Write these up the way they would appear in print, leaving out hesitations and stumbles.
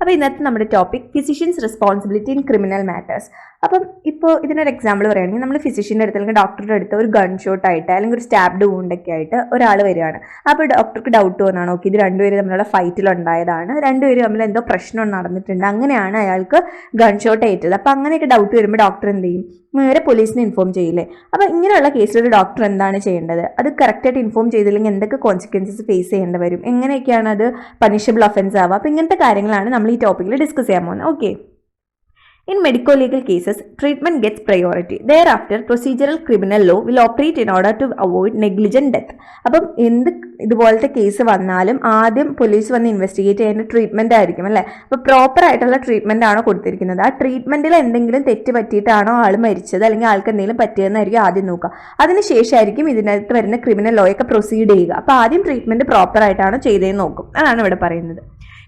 അപ്പോൾ ഇന്നത്തെ നമ്മുടെ topic physicians responsibility in criminal matters. അപ്പം ഇപ്പോൾ ഇതിനൊരു എക്സാമ്പിൾ പറയുകയാണെങ്കിൽ നമ്മൾ ഫിസിഷ്യൻ്റെ അടുത്ത് അല്ലെങ്കിൽ ഡോക്ടറുടെ അടുത്ത് ഒരു ഗൺ ഷോട്ട് ആയിട്ട് അല്ലെങ്കിൽ ഒരു സ്റ്റാബ്ഡ് വൂണ്ടൊക്കെ ആയിട്ട് ഒരാൾ വരികയാണ്. അപ്പോൾ ഡോക്ടർക്ക് ഡൗട്ട് വന്നാണ്, ഓക്കെ ഇത് രണ്ടുപേരും തമ്മിലുള്ള ഫൈറ്റിലുണ്ടായതാണ്, രണ്ടുപേരും തമ്മിൽ എന്തോ പ്രശ്നം നടന്നിട്ടുണ്ട്, അങ്ങനെയാണ് അയാൾക്ക് ഗൺ ഷോട്ട് ഏറ്റത്. അപ്പോൾ അങ്ങനെയൊക്കെ ഡൗട്ട് വരുമ്പോൾ ഡോക്ടർ എന്ത് ചെയ്യും? നേരെ പോലീസിനെ ഇൻഫോം ചെയ്യില്ലേ? അപ്പോൾ ഇങ്ങനെയുള്ള കേസിൽ ഒരു ഡോക്ടർ എന്താണ് ചെയ്യേണ്ടത്? അത് കറക്റ്റായിട്ട് ഇൻഫോം ചെയ്തില്ലെങ്കിൽ എന്തൊക്കെ കോൺസിക്വൻസസ് ഫേസ് ചെയ്യേണ്ടി വരും, എങ്ങനെയൊക്കെയാണ് അത് പണിഷബിൾ ഒഫൻസ് ആവുക? അപ്പോൾ ഇങ്ങനത്തെ കാര്യങ്ങളാണ് നമ്മൾ ഈ ടോപ്പിക്കിൽ ഡിസ്കസ് ചെയ്യാൻ പോകുന്നത്. Okay. In medico-legal cases, treatment gets priority. Thereafter, procedural criminal law will operate in order to avoid negligent death. അപ്പം ഇതുപോലത്തെ കേസ് വന്നാലും ആദ്യം പോലീസ് വന്ന് ഇൻവെസ്റ്റിഗേറ്റ് ചെയ്യുന്ന ട്രീറ്റ്മെന്റ് ആയിരിക്കും അല്ലേ? അപ്പോൾ പ്രോപ്പർ ആയിട്ടുള്ള ട്രീറ്റ്മെന്റ് ആണോ കൊടുത്തിരിക്കുന്നത്? ആ ട്രീറ്റ്മെന്റിൽ എന്തെങ്കിലും തെറ്റ് പറ്റിയിട്ടാണോ ആൾ മരിച്ചത്, അല്ലെങ്കിൽ ആൾക്ക് എന്തെങ്കിലും പറ്റിയതെന്നായിരിക്കും ആദ്യം നോക്കുക. അതിനുശേഷമായിരിക്കും ഇതിനകത്ത് വരുന്ന ക്രിമിനൽ ലോ ഒക്കെ പ്രൊസീഡ് ചെയ്യുക. അപ്പോൾ ആദ്യം ട്രീറ്റ്മെന്റ് പ്രോപ്പർ ആയിട്ടാണോ ചെയ്തതെന്ന് നോക്കും. അതാണ് ഇവിടെ പറയുന്നത്.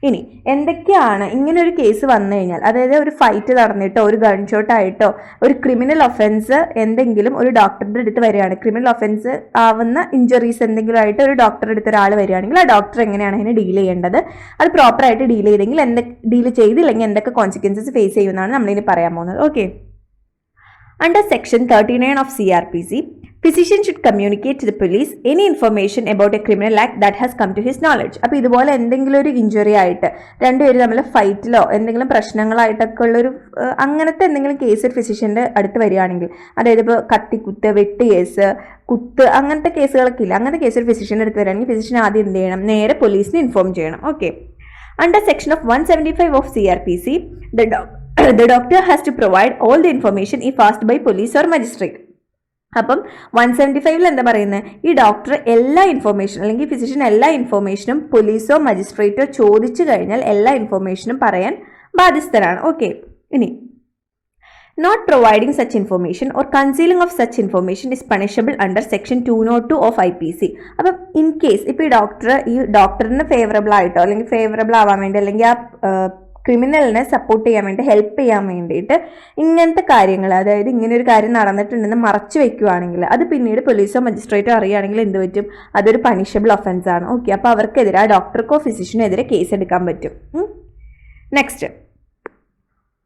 ഇനി എന്തൊക്കെയാണ് ഇങ്ങനെ ഒരു കേസ് വന്നു കഴിഞ്ഞാൽ, അതായത് ഒരു ഫൈറ്റ് നടന്നിട്ടോ ഒരു ഗൺ ഷോട്ട് ആയിട്ടോ ഒരു ക്രിമിനൽ ഒഫൻസ് എന്തെങ്കിലും ഒരു ഡോക്ടറുടെ അടുത്ത് വരികയാണ്, ക്രിമിനൽ ഒഫൻസ് ആവുന്ന ഇഞ്ചുറീസ് എന്തെങ്കിലും ആയിട്ട് ഒരു ഡോക്ടറുടെ അടുത്ത് ഒരാൾ വരികയാണെങ്കിൽ ആ ഡോക്ടർ എങ്ങനെയാണ് അതിനെ ഡീൽ ചെയ്യേണ്ടത്, അത് പ്രോപ്പറായിട്ട് ഡീൽ ചെയ്തെങ്കിൽ ഡീൽ ചെയ്തില്ലെങ്കിൽ എന്തൊക്കെ കോൺസിക്വൻസസ് ഫേസ് ചെയ്യുമെന്നാണ് നമ്മളിനി പറയാൻ പോകുന്നത്. Okay. Under Section 39 of CRPC, physician should communicate to the police any information about a criminal act that has come to his knowledge. അപ്പോൾ ഇതുപോലെ എന്തെങ്കിലും ഒരു ഇഞ്ചുറി ആയിട്ട് രണ്ടുപേരും തമ്മിൽ ഫൈറ്റിലോ എന്തെങ്കിലും പ്രശ്നങ്ങളായിട്ടൊക്കെ ഉള്ളൊരു അങ്ങനത്തെ എന്തെങ്കിലും കേസ് ഫിസിഷ്യൻ്റെ അടുത്ത് വരികയാണെങ്കിൽ, അതായത് ഇപ്പോൾ കത്തിക്കുത്ത്, വെട്ട് കേസ്, കുത്ത്, അങ്ങനത്തെ കേസുകളൊക്കെ ഇല്ല, അങ്ങനത്തെ കേസ് ഒരു ഫിസിഷ്യൻ്റെ അടുത്ത് വരികയാണെങ്കിൽ ഫിസിഷ്യൻ ആദ്യം എന്ത് ചെയ്യണം? നേരെ പോലീസിനെ ഇൻഫോം ചെയ്യണം. Okay. Under Section of 175 of CRPC, the doctor has to provide all the information if asked by police or magistrate. അപ്പം 175 എന്താ പറയുന്നത്? ഈ ഡോക്ടർ എല്ലാ ഇൻഫോർമേഷനും അല്ലെങ്കിൽ ഫിസിഷ്യൻ എല്ലാ ഇൻഫോർമേഷനും പോലീസോ മജിസ്ട്രേറ്റോ ചോദിച്ചു കഴിഞ്ഞാൽ എല്ലാ ഇൻഫോർമേഷനും പറയാൻ ബാധ്യസ്ഥരാണ്. ഓക്കെ. ഇനി not providing such information or concealing of such information is punishable under section 202 of IPC. അപ്പം ഇൻ കേസ് ഇപ്പോൾ ഈ ഡോക്ടറിന് ഫേവറബിൾ ആയിട്ടോ അല്ലെങ്കിൽ ഫേവറബിൾ ആവാൻ വേണ്ടി അല്ലെങ്കിൽ ആ ക്രിമിനലിനെ സപ്പോർട്ട് ചെയ്യാൻ വേണ്ടി ഹെൽപ്പ് ചെയ്യാൻ വേണ്ടിയിട്ട് ഇങ്ങനത്തെ കാര്യങ്ങൾ, അതായത് ഇങ്ങനെ ഒരു കാര്യം നടന്നിട്ടുണ്ടെന്ന് മറച്ചു വെക്കുകയാണെങ്കിൽ അത് പിന്നീട് പോലീസോ മജിസ്ട്രേറ്റോ അറിയുകയാണെങ്കിൽ എന്ത് പറ്റും? അതൊരു പണിഷബിൾ ഒഫൻസ് ആണ്. ഓക്കെ. അപ്പോൾ അവർക്കെതിരെ ആ ഡോക്ടർക്കോ ഫിസിഷ്യനോ എതിരെ കേസ് എടുക്കാൻ പറ്റും. Next,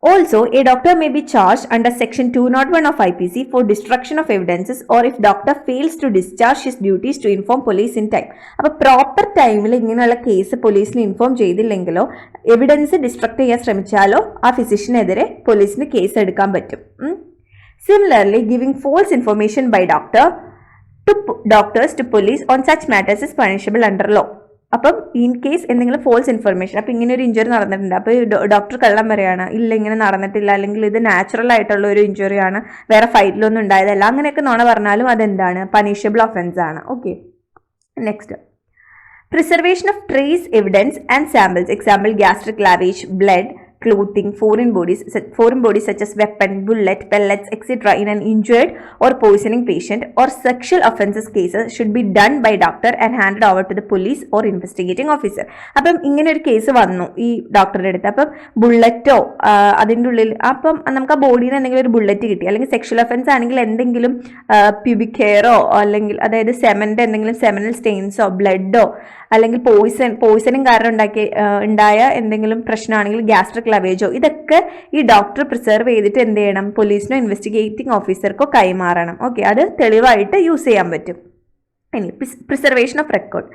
also, a doctor may be charged under section 201 of IPC for destruction of evidences or if doctor fails to discharge his duties to inform police in time. അപ്പോൾ proper ടൈമിൽ ഇങ്ങനെയുള്ള case പോലീസിന് inform ചെയ്തില്ലെങ്കിലോ evidence distract ചെയ്യാൻ ശ്രമിച്ചാലോ ആ ഫിസിഷ്യനെതിരെ പോലീസിന് case എടുക്കാൻ പറ്റും. Similarly, giving false information by doctors to police on such matters is punishable under law. അപ്പം ഇൻ കേസ് എന്തെങ്കിലും ഫോൾസ് ഇൻഫർമേഷൻ, അപ്പം ഇങ്ങനെ ഒരു ഇഞ്ചുറി നടന്നിട്ടുണ്ട്, അപ്പോൾ ഡോക്ടർ കള്ളം പറയാണ്, ഇല്ല ഇങ്ങനെ നടന്നിട്ടില്ല, അല്ലെങ്കിൽ ഇത് നാച്ചുറൽ ആയിട്ടുള്ള ഒരു ഇഞ്ചുറിയാണ്, വേറെ ഫൈറ്റിലൊന്നും ഉണ്ടായതല്ല, അങ്ങനെയൊക്കെ നോണ പറഞ്ഞാലും അതെന്താണ്? പണിഷബിൾ ഒഫൻസ് ആണ്. Okay. Next, preservation of trace evidence and samples, example gastric lavage, blood, clothing, foreign bodies such as weapon, bullet, pellets, etc. in an injured or poisoning patient or sexual offenses cases should be done by doctor and handed over to the police or investigating officer. അപ്പം ഇങ്ങനെ ഒരു case വന്നു ഈ ഡോക്ടറുടെ അടുത്ത്, അപ്പം ബുള്ളറ്റോ അതിൻ്റെ ഉള്ളിൽ അപ്പം നമുക്ക് ആ ബോഡിയിൽ നിന്ന് എന്തെങ്കിലും ഒരു ബുള്ളറ്റ് കിട്ടി, അല്ലെങ്കിൽ സെക്ഷൽ ഒഫൻസ് ആണെങ്കിൽ എന്തെങ്കിലും പ്യൂബിക് ഹെയറോ അല്ലെങ്കിൽ അതായത് സെമൻ്റെ എന്തെങ്കിലും സെമനൽ സ്റ്റെയിൻസോ ബ്ലഡോ അല്ലെങ്കിൽ പോയിസണിങ് കാരണം ഉണ്ടായ എന്തെങ്കിലും പ്രശ്നമാണെങ്കിൽ ഗ്യാസ്ട്രിക് ലവേജോ, ഇതൊക്കെ ഈ ഡോക്ടർ പ്രിസർവ് ചെയ്തിട്ട് എന്ത് ചെയ്യണം? പോലീസിനോ ഇൻവെസ്റ്റിഗേറ്റിംഗ് ഓഫീസർക്കോ കൈമാറണം. ഓക്കെ. അത് തെളിവായിട്ട് യൂസ് ചെയ്യാൻ പറ്റും. ഇനി preservation of record.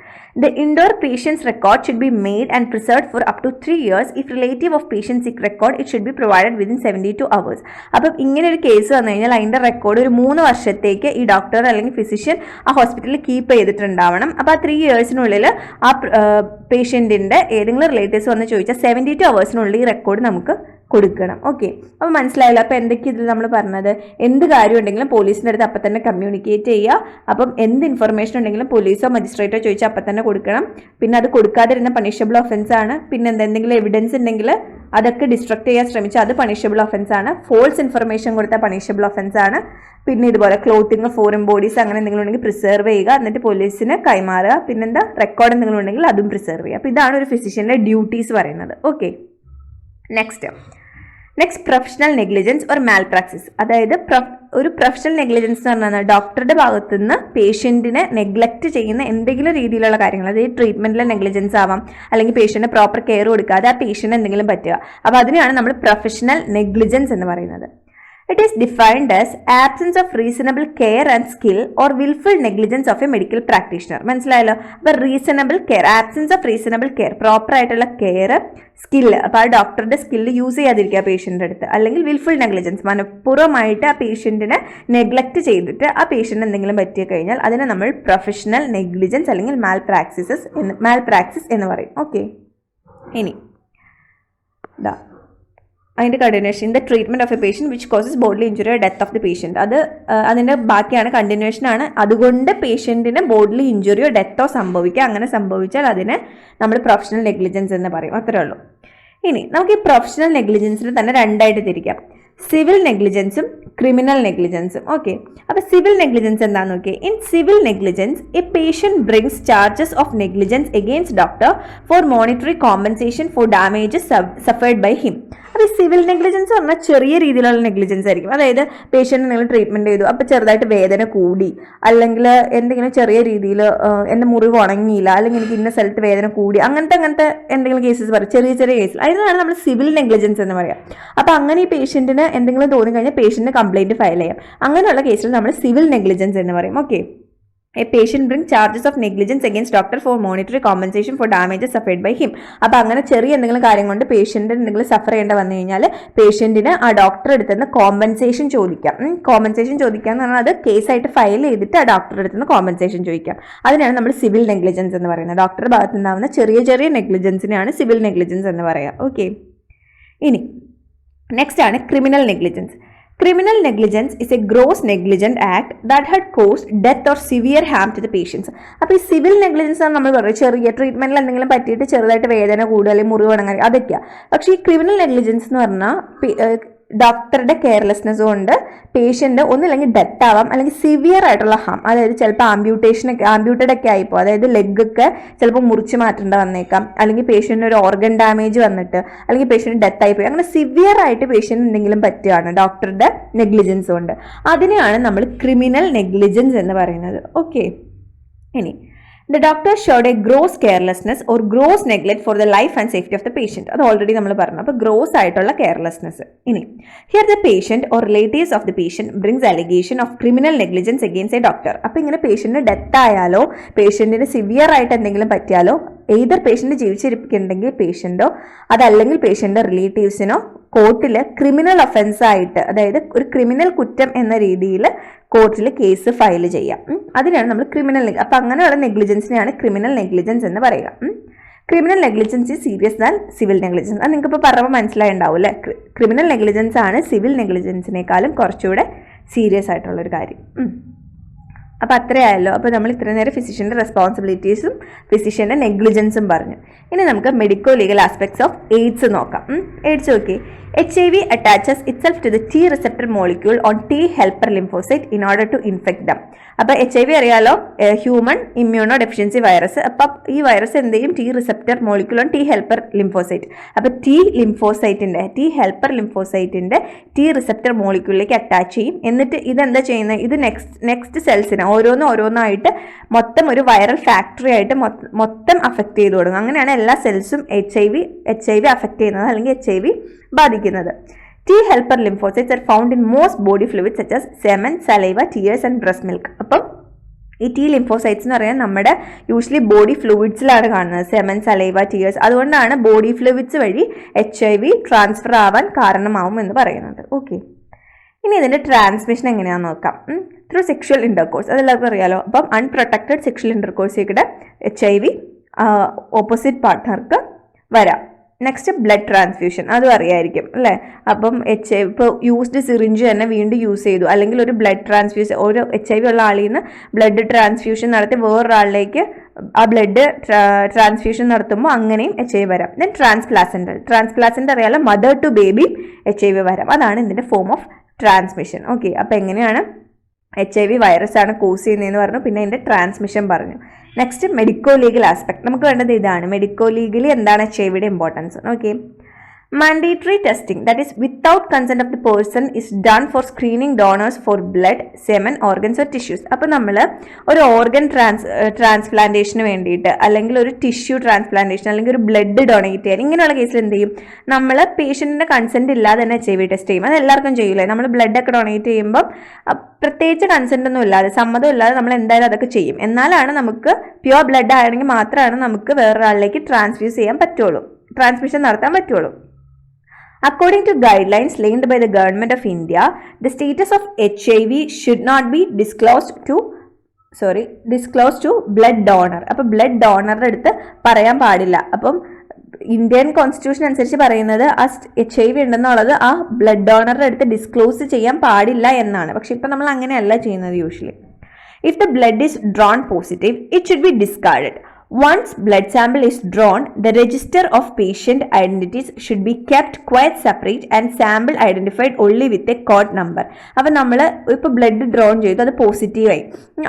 The indoor patient's record should be made and preserved for up to 3 years. If relative of patient sick record, it should be provided within 72 hours. അപ്പം ഇങ്ങനെ ഒരു case വന്നു കഴിഞ്ഞാൽ അതിൻ്റെ റെക്കോർഡ് ഒരു 3 വർഷത്തേക്ക് ഈ ഡോക്ടർ അല്ലെങ്കിൽ ഫിസിഷ്യൻ ആ ഹോസ്പിറ്റലിൽ കീപ്പ് ചെയ്തിട്ടുണ്ടാവണം. അപ്പോൾ ആ 3 ഇയേഴ്സിനുള്ളിൽ ആ പേഷ്യൻറ്റിൻ്റെ ഏതെങ്കിലും റിലേറ്റീവ്സ് വന്ന് ചോദിച്ചാൽ 72 അവേഴ്സിനുള്ളിൽ ഈ റെക്കോർഡ് നമുക്ക് കൊടുക്കണം. ഓക്കെ. അപ്പോൾ മനസ്സിലായല്ലോ. അപ്പോൾ എന്തൊക്കെ ഇതിൽ നമ്മൾ പറഞ്ഞത്? എന്ത് കാര്യം ഉണ്ടെങ്കിലും പോലീസിൻ്റെ അടുത്ത് അപ്പം തന്നെ കമ്മ്യൂണിക്കേറ്റ് ചെയ്യുക. അപ്പം എന്ത് ഇൻഫർമേഷൻ ഉണ്ടെങ്കിലും പോലീസോ മജിസ്ട്രേറ്റോ ചോദിച്ചാൽ അപ്പം തന്നെ കൊടുക്കണം. പിന്നെ അത് കൊടുക്കാതിരുന്ന പണിഷബിൾ ഒഫൻസ് ആണ്. പിന്നെ എന്തെങ്കിലും എവിഡൻസ് ഉണ്ടെങ്കിൽ അതൊക്കെ ഡിസ്ട്രക്ട് ചെയ്യാൻ ശ്രമിച്ചാൽ അത് പണിഷബിൾ ഒഫൻസ് ആണ്. ഫോൾസ് ഇൻഫർമേഷൻ കൊടുത്താൽ പണിഷബിൾ ഒഫൻസ് ആണ്. പിന്നെ ഇതുപോലെ ക്ലോത്തിങ്, ഫോറിൻ ബോഡീസ് അങ്ങനെ എന്തെങ്കിലും ഉണ്ടെങ്കിൽ പ്രിസർവ് ചെയ്യുക, എന്നിട്ട് പോലീസിന് കൈമാറുക. പിന്നെന്താ റെക്കോർഡ് എന്തെങ്കിലും ഉണ്ടെങ്കിൽ അതും പ്രിസർവ് ചെയ്യുക. അപ്പോൾ ഇതാണ് ഒരു ഫിസിഷ്യൻ്റെ ഡ്യൂട്ടീസ് പറയുന്നത്. Okay. Next, next professional negligence or malpractice. അതായത് ഒരു പ്രൊഫഷണൽ നെഗ്ലിജൻസ് എന്ന് പറഞ്ഞാൽ ഡോക്ടറുടെ ഭാഗത്തു നിന്ന് പേഷ്യന്റിനെ നെഗ്ലക്ട് ചെയ്യുന്ന എന്തെങ്കിലും രീതിയിലുള്ള കാര്യങ്ങൾ, അതായത് ട്രീറ്റ്മെന്റിലെ നെഗ്ലിജൻസ് ആവാം, അല്ലെങ്കിൽ പേഷ്യന്റിന് പ്രോപ്പർ കെയർ കൊടുക്കാതെ ആ പേഷ്യന്റ് എന്തെങ്കിലും പറ്റുക. അപ്പോൾ അതിനെയാണ് നമ്മൾ പ്രൊഫഷണൽ നെഗ്ലിജൻസ് എന്ന് പറയുന്നത്. It is defined as absence of reasonable care and skill or willful negligence of a medical practitioner. മനസ്സിലായല്ലോ? അപ്പോൾ reasonable care, absence of reasonable care, proper ആയിട്ടുള്ള കെയർ, സ്കില്ല്, അപ്പോൾ ആ ഡോക്ടറുടെ സ്കില്ല് യൂസ് ചെയ്യാതിരിക്കുക പേഷ്യൻ്റെ അടുത്ത്, അല്ലെങ്കിൽ വിൽഫുൾ നെഗ്ലിജൻസ്, മനഃപൂർവ്വമായിട്ട് ആ പേഷ്യൻറ്റിനെ നെഗ്ലക്ട് ചെയ്തിട്ട് ആ പേഷ്യൻ്റ് എന്തെങ്കിലും പറ്റി കഴിഞ്ഞാൽ അതിനെ നമ്മൾ പ്രൊഫഷണൽ നെഗ്ലിജൻസ് അല്ലെങ്കിൽ മാൽപ്രാക്സിസ് എന്ന് പറയും. ഓക്കെ, ഇനി അതിൻ്റെ continuation, in the treatment of A patient which causes body injury or death of the patient. അതിൻ്റെ ബാക്കിയാണ്, കണ്ടിന്യൂഷനാണ്. അതുകൊണ്ട് പേഷ്യൻറ്റിന് ബോഡി ഇഞ്ചുറിയോ ഡെത്തോ സംഭവിക്കുക, അങ്ങനെ സംഭവിച്ചാൽ അതിനെ നമ്മൾ പ്രൊഫഷണൽ നെഗ്ലിജൻസ് എന്ന് പറയും. അത്രേ ഉള്ളൂ. ഇനി നമുക്ക് ഈ പ്രൊഫഷണൽ നെഗ്ലിജൻസിന് തന്നെ രണ്ടായിട്ട് തിരിക്കാം, സിവിൽ നെഗ്ലിജൻസും ക്രിമിനൽ നെഗ്ലിജൻസും. ഓക്കെ, അപ്പോൾ സിവിൽ നെഗ്ലിജൻസ് എന്താണെന്ന് നോക്കിയേ. In civil negligence a patient brings charges of negligence against doctor for monetary compensation for damages suffered by him. അപ്പോൾ സിവിൽ നെഗ്ലിജൻസ് പറഞ്ഞാൽ ചെറിയ രീതിയിലുള്ള നെഗ്ലിജൻസ് ആയിരിക്കും. അതായത് പേഷ്യൻറ്റ് നിങ്ങൾ ട്രീറ്റ്മെൻറ്റ് ചെയ്തു, അപ്പോൾ ചെറുതായിട്ട് വേദന കൂടി, അല്ലെങ്കിൽ എന്തെങ്കിലും ചെറിയ രീതിയിൽ എൻ്റെ മുറിവ് ഉണങ്ങിയില്ല, അല്ലെങ്കിൽ എനിക്ക് ഇന്ന സ്ഥലത്ത് വേദന കൂടി, അങ്ങനത്തെ എന്തെങ്കിലും കേസസ് പറയും, ചെറിയ കേസിൽ. അതിനാണ് നമ്മൾ സിവിൽ നെഗ്ലിജൻസ് എന്ന് പറയാം. അപ്പോൾ അങ്ങനെ ഈ പേഷ്യൻറ്റിന് എന്തെങ്കിലും തോന്നിക്കഴിഞ്ഞാൽ പേഷ്യൻറ്റിന് കംപ്ലയിൻറ്റ് ഫയൽ ചെയ്യാം. അങ്ങനെയുള്ള കേസിൽ നമ്മൾ സിവിൽ നെഗ്ലിജൻസ് എന്ന് പറയും. Okay, a patient bring charges of negligence against doctor for monetary compensation for damages suffered by him. അപ്പോൾ അങ്ങനെ ചെറിയ എന്തെങ്കിലും കാര്യം കൊണ്ട് പേഷ്യൻറ്റ് എന്തെങ്കിലും സഫർ ചെയ്യേണ്ട വന്നു കഴിഞ്ഞാൽ പേഷ്യൻറ്റിന് ആ ഡോക്ടറെ അടുത്ത് നിന്ന് കോമ്പൻസേഷൻ ചോദിക്കാം. കോമ്പൻസേഷൻ ചോദിക്കുക എന്ന് പറഞ്ഞാൽ അത് കേസായിട്ട് ഫയൽ ചെയ്തിട്ട് ആ ഡോക്ടറെ അടുത്ത് നിന്ന് കോമ്പൻസേഷൻ ചോദിക്കാം. അതിനാണ് നമ്മൾ സിവിൽ നെഗ്ലിജൻസ് എന്ന് പറയുന്നത്. ഡോക്ടറുടെ ഭാഗത്ത് നിന്നാവുന്ന ചെറിയ നെഗ്ലിജൻസിനെയാണ് സിവിൽ നെഗ്ലിജൻസ് എന്ന് പറയുക. ഓക്കെ, ഇനി നെക്സ്റ്റ് ആണ് criminal negligence. Criminal negligence is a gross negligent act that had caused death or severe harm to the patients. അപ്പോൾ ഈ സിവിൽ നെഗ്ലിജൻസ് ആണ് നമ്മൾ പറയുന്നത് ചെറിയ ട്രീറ്റ്മെന്റിൽ എന്തെങ്കിലും പറ്റിയിട്ട് ചെറുതായിട്ട് വേദന കൂടുക അല്ലെങ്കിൽ മുറിവ് ഉണങ്ങുക, അതൊക്കെയാണ്. പക്ഷേ ഈ ക്രിമിനൽ നെഗ്ലിജൻസ് എന്ന് പറഞ്ഞാൽ ഡോക്ടറുടെ കെയർലെസ്നെസ് കൊണ്ട് പേഷ്യൻ്റ് ഒന്നില്ലെങ്കിൽ ഡെത്ത് ആവാം, അല്ലെങ്കിൽ സിവിയർ ആയിട്ടുള്ള ഹാം, അതായത് ചിലപ്പോൾ ആംബ്യൂട്ടഡ് ഒക്കെ ആയിപ്പോൾ, അതായത് ലെഗൊക്കെ ചിലപ്പോൾ മുറിച്ച് മാറ്റേണ്ട വന്നേക്കാം, അല്ലെങ്കിൽ പേഷ്യൻ്റിന് ഒരു ഓർഗൻ ഡാമേജ് വന്നിട്ട്, അല്ലെങ്കിൽ പേഷ്യൻ്റ് ഡെത്ത് ആയിപ്പോയി, അങ്ങനെ സിവിയർ ആയിട്ട് പേഷ്യൻ്റ് എന്തെങ്കിലും പറ്റുകയാണ് ഡോക്ടറുടെ നെഗ്ലിജൻസ് കൊണ്ട്. അതിനെയാണ് നമ്മൾ ക്രിമിനൽ നെഗ്ലിജൻസ് എന്ന് പറയുന്നത്. ഓക്കെ, ഇനി the doctor showed a gross carelessness or gross neglect for the life and safety of the patient. അത് ഓൾറെഡി നമ്മൾ പറഞ്ഞു. അപ്പോൾ ഗ്രോസ് ആയിട്ടുള്ള കെയർലെസ്നെസ്. ഇനി here the patient or relatives of the patient brings allegation of criminal negligence against a doctor. അപ്പോൾ ഇങ്ങനെ പേഷ്യൻറ്റിന് death ആയാലോ പേഷ്യൻറ്റിന് severe ആയിട്ട് എന്തെങ്കിലും പറ്റിയാലോ ഏതൊരു പേഷ്യൻ്റ് ജീവിച്ചിരിക്കുന്നുണ്ടെങ്കിൽ പേഷ്യൻറ്റോ അതല്ലെങ്കിൽ പേഷ്യൻ്റെ റിലേറ്റീവ്സിനോ കോർട്ടിൽ ക്രിമിനൽ ഒഫൻസ് ആയിട്ട്, അതായത് ഒരു ക്രിമിനൽ കുറ്റം എന്ന രീതിയിൽ കോർട്ടിൽ കേസ് ഫയൽ ചെയ്യാം. അതിനാണ് നമ്മൾ ക്രിമിനൽ അപ്പം അങ്ങനെയുള്ള നെഗ്ലിജൻസിനെയാണ് ക്രിമിനൽ നെഗ്ലിജൻസ് എന്ന് പറയുക. Criminal negligence is serious than civil negligence. അത് നിങ്ങൾക്ക് ഇപ്പോൾ പറയുമ്പോൾ മനസ്സിലായിട്ടുണ്ടാവും അല്ലേ. ക്രിമിനൽ നെഗ്ലിജൻസ് ആണ് സിവിൽ നെഗ്ലിജൻസിനേക്കാളും കുറച്ചുകൂടെ സീരിയസ് ആയിട്ടുള്ളൊരു കാര്യം. അപ്പോൾ അത്രയായല്ലോ. അപ്പോൾ നമ്മൾ ഇത്ര നേരം ഫിസിഷ്യൻ്റെ റെസ്പോൺസിബിലിറ്റീസും ഫിസിഷ്യൻ്റെ നെഗ്ലിജൻസും പറഞ്ഞു. ഇനി നമുക്ക് medico legal aspects of AIDS നോക്കാം. AIDS okay. HIV attaches itself to the T receptor molecule on T helper lymphocyte in order to infect them. അപ്പോൾ HIV അറിയാലോ, ഹ്യൂമൻ ഇമ്മ്യൂണോ ഡെഫിഷ്യൻസി വൈറസ്. അപ്പം ഈ വൈറസ് എന്ത് ചെയ്യും, T receptor molecule on T helper lymphocyte. അപ്പോൾ T helper lymphocyte T receptor moleculeലേക്ക് attach ചെയ്യും. എന്നിട്ട് ഇതെന്താ ചെയ്യുന്നത്, ഇത് നെക്സ്റ്റ് സെൽസിനെ ഓരോന്നായിട്ട് മൊത്തം ഒരു വൈറൽ ഫാക്ടറി ആയിട്ട് മൊത്തം അഫക്റ്റ് ചെയ്ത് കൊടുക്കും. അങ്ങനെയാണ് എല്ലാ സെൽസും HIV അഫക്റ്റ് ചെയ്യുന്നത്, അല്ലെങ്കിൽ HIV ബാധിക്കുന്നത്. T helper lymphocytes are found in most body fluids such as semen, saliva, tears and breast milk. അപ്പം ഈ T lymphocytes എന്ന് പറയാൻ നമ്മുടെ യൂഷ്വലി ബോഡി ഫ്ലൂയിഡ്സിലാണ് കാണുന്നത്, സെമൻ, സലൈവ, ടീയേഴ്സ്. അതുകൊണ്ടാണ് ബോഡി ഫ്ലൂയിഡ്സ് വഴി HIV ട്രാൻസ്ഫർ ആവാൻ കാരണമാവും എന്ന് പറയുന്നത്. ഓക്കെ, ഇനി ഇതിൻ്റെ ട്രാൻസ്മിഷൻ എങ്ങനെയാണെന്ന് നോക്കാം. ത്രൂ സെക്ഷൽ ഇൻ്റർകോഴ്സ്, അതെല്ലാവർക്കും അറിയാലോ. അപ്പം അൺപ്രൊട്ടക്റ്റഡ് സെക്ഷൽ ഇൻ്റർകോഴ്സിലൂടെ HIV ഓപ്പോസിറ്റ് പാർട്ട്ണർക്ക് വരാം. നെക്സ്റ്റ് ബ്ലഡ് ട്രാൻസ്ഫ്യൂഷൻ, അതും അറിയായിരിക്കും അല്ലേ. അപ്പം ഇപ്പോൾ യൂസ്ഡ് സിറിഞ്ച് തന്നെ വീണ്ടും യൂസ് ചെയ്തു, അല്ലെങ്കിൽ ഒരു ബ്ലഡ് ട്രാൻസ്ഫ്യൂഷൻ, ഒരു HIV ഉള്ള ആളിൽ നിന്ന് ബ്ലഡ് ട്രാൻസ്ഫ്യൂഷൻ നടത്തി വേറൊരാളിലേക്ക് ആ ബ്ലഡ് ട്രാൻസ്ഫ്യൂഷൻ നടത്തുമ്പോൾ അങ്ങനെയും HIV വരാം. ദെൻ ട്രാൻസ്പ്ലാസൻ്റ് അറിയാലോ, മദർ ടു ബേബി HIV വരാം. അതാണ് ഇതിൻ്റെ ഫോം ഓഫ് ട്രാൻസ്മിഷൻ. ഓക്കെ, അപ്പോൾ എങ്ങനെയാണ് HIV വൈറസാണ് കോസ് ചെയ്യുന്നതെന്ന് പറഞ്ഞു, പിന്നെ ഇതിൻ്റെ ട്രാൻസ്മിഷൻ പറഞ്ഞു. നെക്സ്റ്റ് മെഡിക്കോ ലീഗൽ ആസ്പെക്ട്, നമുക്ക് വേണ്ടത് ഇതാണ്. മെഡിക്കോ ലീഗലി എന്താണ് HIVയുടെ importance. Okay, Mandatory testing, that is without consent of the person, is done for screening donors for blood, semen, organs or tissues. അപ്പോൾ നമ്മൾ ഒരു ഓർഗൻ ട്രാൻസ്പ്ലാന്റേഷന് വേണ്ടിയിട്ട് അല്ലെങ്കിൽ ഒരു ടിഷ്യൂ ട്രാൻസ്പ്ലാന്റേഷൻ അല്ലെങ്കിൽ ഒരു ബ്ലഡ് ഡൊണേറ്റ് ചെയ്യാൻ ഇങ്ങനെയുള്ള കേസിൽ എന്ത് ചെയ്യും, നമ്മൾ പേഷ്യൻറ്റിൻ്റെ കൺസെൻറ്റ് ഇല്ലാതെ തന്നെ HIV ടെസ്റ്റ് ചെയ്യും. അത് എല്ലാവർക്കും ചെയ്യില്ലേ, നമ്മൾ ബ്ലഡ് ഒക്കെ ഡൊണേറ്റ് ചെയ്യുമ്പോൾ പ്രത്യേകിച്ച് കൺസെൻ്റ് ഒന്നും ഇല്ലാതെ, സമ്മതം ഇല്ലാതെ നമ്മൾ എന്തായാലും അതൊക്കെ ചെയ്യും. എന്നാലാണ് നമുക്ക് പ്യുവർ ബ്ലഡ് ആണെങ്കിൽ മാത്രമാണ് നമുക്ക് വേറൊരാളിലേക്ക് ട്രാൻസ്ഫ്യൂസ് ചെയ്യാൻ പറ്റുള്ളൂ, ട്രാൻസ്മിഷൻ നടത്താൻ പറ്റുള്ളൂ. According to guidelines laid by the government of India, the status of HIV should not be disclosed to blood donor. അപ്പോൾ ബ്ലഡ് ഡോണറുടെ അടുത്ത് പറയാൻ പാടില്ല. അപ്പം ഇന്ത്യൻ കോൺസ്റ്റിറ്റ്യൂഷൻ അനുസരിച്ച് പറയുന്നത് ആ HIV ഉണ്ടെന്നുള്ളത് ആ ബ്ലഡ് ഡോണറുടെ അടുത്ത് ഡിസ്ക്ലോസ് ചെയ്യാൻ പാടില്ല എന്നാണ്. പക്ഷെ ഇപ്പം നമ്മൾ അങ്ങനെയല്ല ചെയ്യുന്നത് usually. If the blood is drawn positive, it should be discarded. Once blood sample is drawn, the register of patient identities should be kept quite separate and sample identified only with a code number. അപ്പോൾ നമ്മൾ ഇപ്പോൾ blood drone ചെയ്തു, അത് പോസിറ്റീവായി,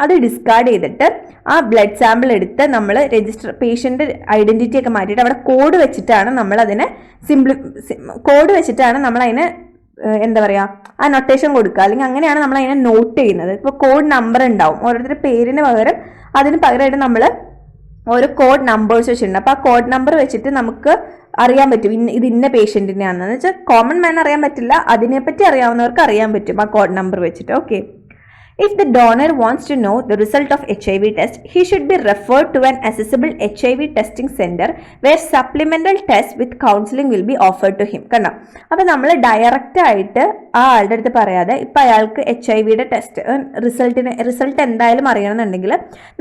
അത് discard ചെയ്തിട്ട് ആ blood sample എടുത്ത് നമ്മൾ രജിസ്റ്റർ പേഷ്യൻ്റ് ഐഡൻറ്റിറ്റി ഒക്കെ മാറ്റിയിട്ട് അവിടെ കോഡ് വെച്ചിട്ടാണ് നമ്മളതിനെ കോഡ് വെച്ചിട്ടാണ് നമ്മളതിനെ എന്താ പറയുക, ആ നൊട്ടേഷൻ കൊടുക്കുക, അല്ലെങ്കിൽ അങ്ങനെയാണ് നമ്മൾ അതിനെ നോട്ട് ചെയ്യുന്നത്. ഇപ്പോൾ കോഡ് നമ്പർ ഉണ്ടാവും, ഓരോരുത്തരുടെ പേരിന് പകരം അതിന് പകരമായിട്ട് നമ്മൾ ഓരോ കോഡ് നമ്പേഴ്സ് വെച്ചിട്ടുണ്ട്. അപ്പോൾ ആ കോഡ് നമ്പർ വെച്ചിട്ട് നമുക്ക് അറിയാൻ പറ്റും ഇത് ഇന്ന പേഷ്യൻറ്റിൻ്റെ ആണെന്ന് വെച്ചാൽ കോമൺ മാൻ അറിയാൻ പറ്റില്ല, അതിനെപ്പറ്റി അറിയാവുന്നവർക്ക് അറിയാൻ പറ്റും ആ കോഡ് നമ്പർ വെച്ചിട്ട്. Okay. If the donor wants to know the result of HIV test, he should be referred to an accessible HIV testing center where supplemental tests with counseling will be offered to him. കണ്ടോ, അപ്പോൾ നമ്മൾ direct ആയിട്ട് ആ ആളുടെ അടുത്ത് പറയാതെ, ഇപ്പം അയാൾക്ക് HIVയുടെ ടെസ്റ്റ് റിസൾട്ട് എന്തായാലും അറിയണമെന്നുണ്ടെങ്കിൽ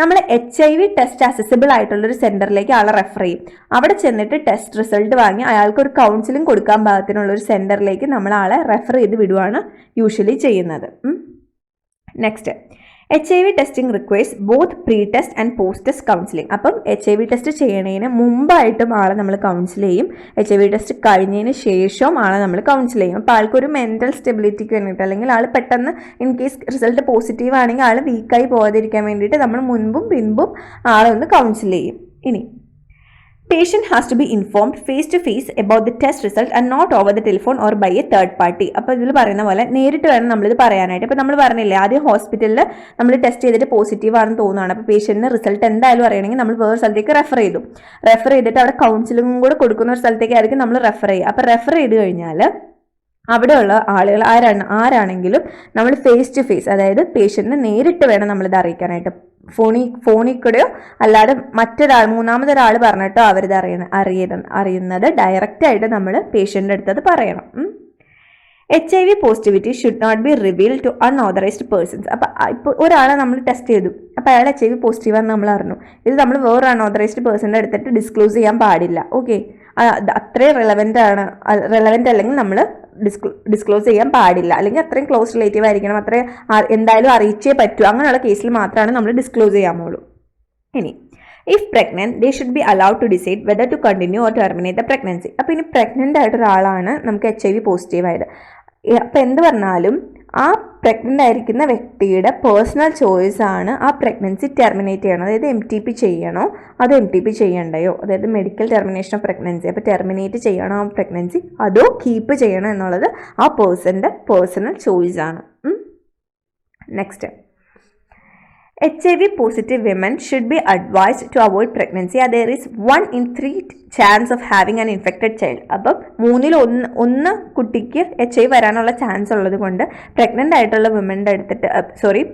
നമ്മൾ HIV ടെസ്റ്റ് അക്സസിബിൾ ആയിട്ടുള്ളൊരു സെൻറ്ററിലേക്ക് ആളെ റെഫർ ചെയ്യും. അവിടെ ചെന്നിട്ട് ടെസ്റ്റ് റിസൾട്ട് വാങ്ങി അയാൾക്ക് ഒരു കൗൺസിലിംഗ് കൊടുക്കാൻ പാകത്തിനുള്ളൊരു സെൻറ്ററിലേക്ക് നമ്മൾ ആളെ റെഫർ ചെയ്ത് വിടുവാണ് യൂഷ്വലി ചെയ്യുന്നത്. Next, HIV testing requires both pre test and post test counselling. അപ്പം HIV ടെസ്റ്റ് ചെയ്യണതിന് മുമ്പായിട്ടും ആളെ നമ്മൾ കൗൺസിൽ ചെയ്യും, HIV ടെസ്റ്റ് കഴിഞ്ഞതിന് ശേഷവും ആളെ നമ്മൾ കൗൺസിൽ ചെയ്യും. അപ്പോൾ ആൾക്കൊരു മെൻ്റൽ സ്റ്റെബിലിറ്റിക്ക് വേണ്ടിയിട്ട്, അല്ലെങ്കിൽ ആൾ പെട്ടെന്ന് ഇൻ കേസ് റിസൾട്ട് പോസിറ്റീവ് ആണെങ്കിൽ ആൾ വീക്കായി പോകാതിരിക്കാൻ വേണ്ടിയിട്ട് നമ്മൾ മുൻപും പിൻപും ആളെ ഒന്ന് കൗൺസിൽ ചെയ്യും. ഇനി patient has to be informed face to face about the test result and not over the telephone or by a third party. അപ്പോൾ ഇതിൽ പറയുന്ന പോലെ നേരിട്ട് വേണം നമ്മളിത് പറയാനായിട്ട്. ഇപ്പോൾ നമ്മൾ പറഞ്ഞില്ലേ, ആദ്യം ഹോസ്പിറ്റലിൽ നമ്മൾ ടെസ്റ്റ് ചെയ്തിട്ട് പോസിറ്റീവ് ആണെന്ന് തോന്നുകയാണ്, അപ്പോൾ പേഷ്യൻറ്റിന് റിസൾട്ട് എന്തായാലും അറിയണമെങ്കിൽ നമ്മൾ വേറെ സ്ഥലത്തേക്ക് റെഫർ ചെയ്തിട്ട് അവിടെ കൗൺസിലിംഗും കൂടെ കൊടുക്കുന്ന ഒരു സ്ഥലത്തേക്കായിരിക്കും നമ്മൾ റെഫർ ചെയ്യുക. അപ്പോൾ റെഫർ ചെയ്ത് കഴിഞ്ഞാൽ അവിടെയുള്ള ആളുകൾ ആരാണെങ്കിലും നമ്മൾ ഫേസ് ടു ഫേസ്, അതായത് പേഷ്യൻറ്റിനെ നേരിട്ട് വേണം നമ്മളിത് അറിയിക്കാനായിട്ട്. ഫോണിൽ കൂടെയോ അല്ലാതെ മൂന്നാമതൊരാൾ പറഞ്ഞിട്ടോ അവരിത് അറിയുന്നത് ഡയറക്റ്റായിട്ട് നമ്മൾ പേഷ്യൻ്റെ അടുത്തത് പറയണം. HIV positivity should not be reveal to unauthorised persons. അപ്പോൾ ഇപ്പോൾ ഒരാളെ നമ്മൾ ടെസ്റ്റ് ചെയ്തു, അപ്പോൾ അയാൾ HIV പോസിറ്റീവാണെന്ന് നമ്മൾ അറിഞ്ഞു, ഇത് നമ്മൾ വേറെ അൺഓതറൈസ്ഡ് പേഴ്സൻ്റെ അടുത്തിട്ട് ഡിസ്ക്ലോസ് ചെയ്യാൻ പാടില്ല. ഓക്കെ, അത്രയും റെലവെൻ്റ് അല്ലെങ്കിൽ നമ്മൾ ഡിസ്ക്ലോസ് ചെയ്യാൻ പാടില്ല, അല്ലെങ്കിൽ അത്രയും ക്ലോസ് റിലേറ്റീവ് ആയിരിക്കണം, അത്രയും എന്തായാലും അറിയിച്ചേ പറ്റൂ, അങ്ങനെയുള്ള കേസിൽ മാത്രമാണ് നമ്മൾ ഡിസ്ക്ലോസ് ചെയ്യാമുള്ളൂ. ഇനി if pregnant, they should be allowed to decide whether to continue or terminate the pregnancy. അപ്പോൾ ഇനി പ്രഗ്നൻ്റ് ആയിട്ടൊരാളാണ് നമുക്ക് HIV പോസിറ്റീവ് ആയത്, അപ്പോൾ എന്ത് പറഞ്ഞാലും ആ പ്രഗ്നൻ്റ് ആയിരിക്കുന്ന വ്യക്തിയുടെ പേഴ്സണൽ ചോയ്സ് ആണ് ആ പ്രഗ്നൻസി ടെർമിനേറ്റ് ചെയ്യണം. അതായത് MTP ചെയ്യണോ അതോ MTP ചെയ്യണ്ടയോ, അതായത് മെഡിക്കൽ ടെർമിനേഷൻ ഓഫ് പ്രഗ്നൻസി. അപ്പോൾ ടെർമിനേറ്റ് ചെയ്യണോ ആ പ്രഗ്നൻസി അതോ കീപ്പ് ചെയ്യണോ എന്നുള്ളത് ആ പേഴ്സൻ്റെ പേഴ്സണൽ ചോയ്സ് ആണ്. Next, HIV positive women should be advised to avoid pregnancy. There is 1 in 3 chance of having an infected child. അപ്പം 1 കുട്ടിക്ക് HIV വരാനുള്ള ചാൻസ് ഉള്ളത് കൊണ്ട് പ്രഗ്നൻ്റ് ആയിട്ടുള്ള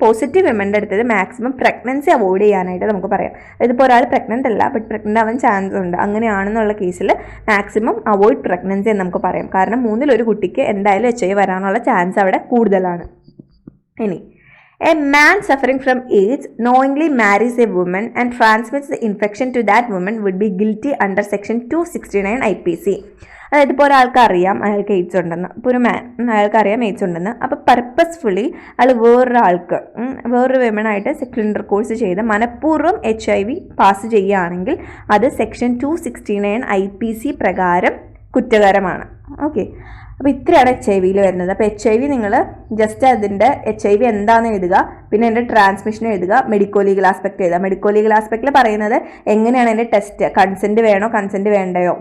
പോസിറ്റീവ് വിമൻ്റെ അടുത്തത് മാക്സിമം പ്രഗ്നൻസി അവോയ്ഡ് ചെയ്യാനായിട്ട് നമുക്ക് പറയാം. അതായത് ഇപ്പോൾ ഒരാൾ പ്രഗ്നൻ്റ് അല്ല ബട്ട് പ്രഗ്നൻ്റ് ആവാൻ ചാൻസ് ഉണ്ട്, അങ്ങനെയാണെന്നുള്ള കേസിൽ മാക്സിമം അവോയ്ഡ് പ്രഗ്നൻസി എന്ന് നമുക്ക് പറയാം. കാരണം 3 കുട്ടിക്ക് എന്തായാലും HIV വരാനുള്ള ചാൻസ് അവിടെ കൂടുതലാണ്. ഇനി a man suffering from AIDS knowingly marries a woman and transmits the infection to that woman would be guilty under section 269 IPC. അതായത് ഇപ്പോൾ ഒരാൾക്ക് അറിയാം അയാൾക്ക് എയ്ഡ്സ് ഉണ്ടെന്ന്, ഇപ്പോൾ ഒരു അയാൾക്ക് അറിയാം എയ്ഡ്സ് ഉണ്ടെന്ന്, അപ്പോൾ പർപ്പസ്ഫുള്ളി അയാൾ വേറൊരു വിമനായിട്ട് സെക്ഷൽ ഇൻ്റർകോഴ്സ് ചെയ്ത് മനഃപൂർവ്വം HIV പാസ് ചെയ്യുകയാണെങ്കിൽ അത് സെക്ഷൻ 269 IPC പ്രകാരം കുറ്റകരമാണ്. ഓക്കെ, അപ്പോൾ ഇത്രയാണ് HIV വരുന്നത്. അപ്പോൾ HIV നിങ്ങൾ ജസ്റ്റ് അതിൻ്റെ HIV എന്താണെന്ന് എഴുതുക, പിന്നെ എൻ്റെ ട്രാൻസ്മിഷൻ എഴുതുക, മെഡിക്കോ ലീഗൽ ആസ്പെക്ട് എഴുതുക. മെഡിക്കോ ലീഗൽ ആസ്പെക്റ്റിൽ പറയുന്നത് എങ്ങനെയാണ് എൻ്റെ ടെസ്റ്റ്, കൺസെൻറ്റ് വേണോ കൺസെൻറ്റ് വേണ്ടയോ,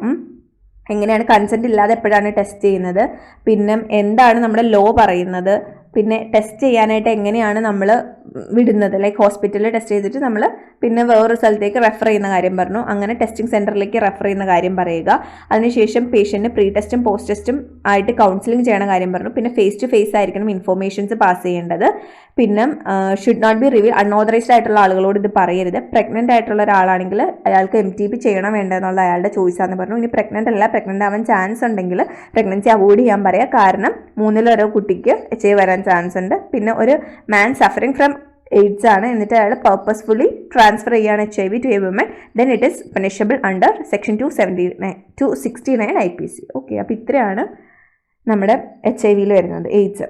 എങ്ങനെയാണ് കൺസെൻറ്റ് ഇല്ലാതെ എപ്പോഴാണ് ടെസ്റ്റ് ചെയ്യുന്നത്, പിന്നെ എന്താണ് നമ്മുടെ ലോ പറയുന്നത്, പിന്നെ ടെസ്റ്റ് ചെയ്യാനായിട്ട് എങ്ങനെയാണ് നമ്മൾ വിടുന്നത്, ലൈക്ക് ഹോസ്പിറ്റലിൽ ടെസ്റ്റ് ചെയ്തിട്ട് നമ്മൾ പിന്നെ വേറൊരു സ്ഥലത്തേക്ക് റെഫർ ചെയ്യുന്ന കാര്യം പറഞ്ഞു. അങ്ങനെ ടെസ്റ്റിംഗ് സെൻറ്ററിലേക്ക് റെഫർ ചെയ്യുന്ന കാര്യം പറയുക. അതിനുശേഷം പേഷ്യൻറ്റിന് പ്രീ ടെസ്റ്റും പോസ്റ്റ് ടെസ്റ്റും ആയിട്ട് കൗൺസിലിംഗ് ചെയ്യണ കാര്യം പറഞ്ഞു. പിന്നെ ഫേസ് ടു ഫേസ് ആയിരിക്കണം ഇൻഫോർമേഷൻസ് പാസ് ചെയ്യേണ്ടത്. പിന്നെ should not be reveal, unauthorised ആയിട്ടുള്ള ആളുകളോട് ഇത് പറയരുത്. പ്രഗ്നൻ്റ് ആയിട്ടുള്ള ഒരാളാണെങ്കിൽ അയാൾക്ക് MTP ചെയ്യണം വേണ്ട എന്നുള്ളത് അയാളുടെ ചോയ്സാന്ന് പറഞ്ഞു. ഇനി പ്രഗ്നൻ്റ് ആവാൻ ചാൻസ് ഉണ്ടെങ്കിൽ പ്രഗ്നൻസി അവോയ്ഡ് ചെയ്യാൻ പറയുക, കാരണം 3-1 കുട്ടിക്ക് HIV വരാൻ ചാൻസ് ഉണ്ട്. പിന്നെ ഒരു മാൻ സഫറിങ് ഫ്രം AIDS ആണ്, എന്നിട്ട് അയാൾ പർപ്പസ്ഫുള്ളി ട്രാൻസ്ഫർ ചെയ്യുകയാണ് HIV to a woman, then it is punishable under section 269 IPC. Okay, അപ്പോൾ ഇത്രയാണ് നമ്മുടെ HIV വരുന്നത്, AIDS.